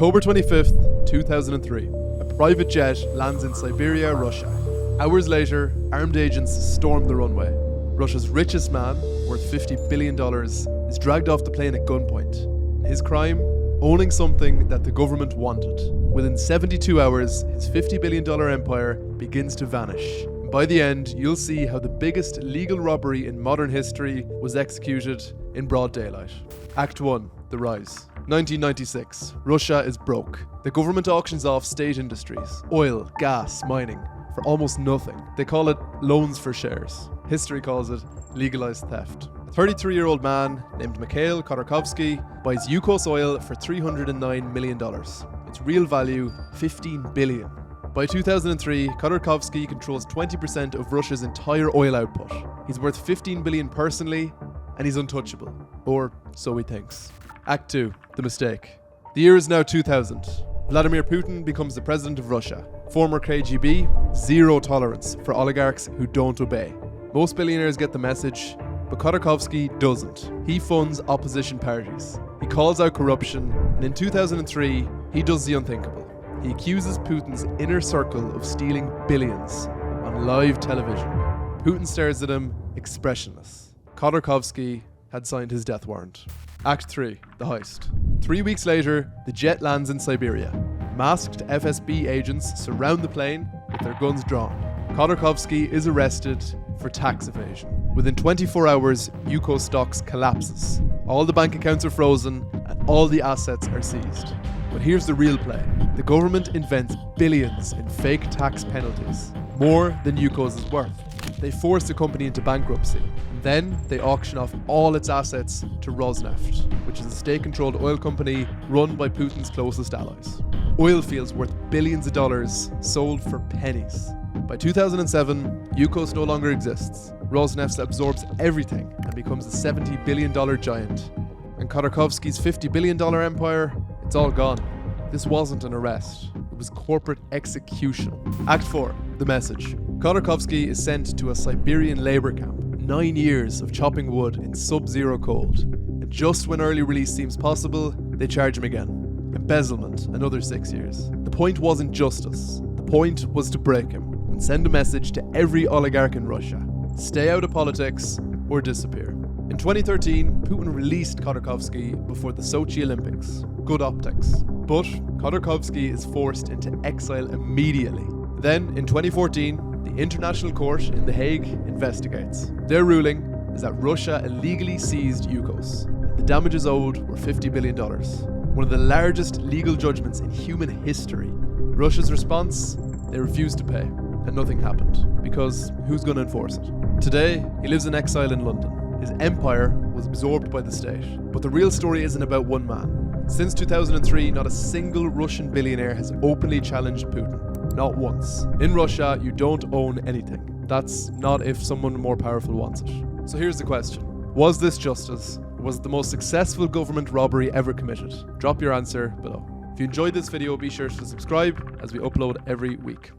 October 25th, 2003. A private jet lands in Siberia, Russia. Hours later, armed agents storm the runway. Russia's richest man, worth $50 billion, is dragged off the plane at gunpoint. His crime? Owning something that the government wanted. Within 72 hours, his $50 billion empire begins to vanish. By the end, you'll see how the biggest legal robbery in modern history was executed in broad daylight. Act 1. The Rise. 1996. Russia is broke. The government auctions off state industries, oil, gas, mining, for almost nothing. They call it loans for shares. History calls it legalized theft. A 33-year-old man named Mikhail Khodorkovsky buys Yukos Oil for $309 million. Its real value, $15 billion. By 2003, Khodorkovsky controls 20% of Russia's entire oil output. He's worth $15 billion personally, and he's untouchable. Or so he thinks. Act 2. The Mistake. The year is now 2000. Vladimir Putin becomes the president of Russia. Former KGB, zero tolerance for oligarchs who don't obey. Most billionaires get the message, but Khodorkovsky doesn't. He funds opposition parties. He calls out corruption, and in 2003, he does the unthinkable. He accuses Putin's inner circle of stealing billions on live television. Putin stares at him, expressionless. Khodorkovsky had signed his death warrant. Act 3. The Heist. 3 weeks later, the jet lands in Siberia. Masked FSB agents surround the plane with their guns drawn. Khodorkovsky is arrested for tax evasion. Within 24 hours, Yukos stocks collapses. All the bank accounts are frozen and all the assets are seized. But here's the real play. The government invents billions in fake tax penalties, more than Yukos is worth. They force the company into bankruptcy. Then they auction off all its assets to Rosneft, which is a state-controlled oil company run by Putin's closest allies. Oil fields worth billions of dollars sold for pennies. By 2007, Yukos no longer exists. Rosneft absorbs everything and becomes a $70 billion giant. And Khodorkovsky's $50 billion empire, it's all gone. This wasn't an arrest. It was corporate execution. Act 4. The Message. Khodorkovsky is sent to a Siberian labor camp. 9 years of chopping wood in sub-zero cold. And just when early release seems possible, they charge him again. Embezzlement, another 6 years. The point wasn't justice. The point was to break him and send a message to every oligarch in Russia. Stay out of politics or disappear. In 2013, Putin released Khodorkovsky before the Sochi Olympics. Good optics. But Khodorkovsky is forced into exile immediately. Then, in 2014, the International Court in The Hague investigates. Their ruling is that Russia illegally seized Yukos. The damages owed were $50 billion. One of the largest legal judgments in human history. Russia's response? They refused to pay. And nothing happened. Because who's going to enforce it? Today, he lives in exile in London. His empire was absorbed by the state. But the real story isn't about one man. Since 2003, not a single Russian billionaire has openly challenged Putin. Not once. In Russia, you don't own anything. That's not if someone more powerful wants it. So here's the question. Was this justice? Was it the most successful government robbery ever committed? Drop your answer below. If you enjoyed this video, be sure to subscribe as we upload every week.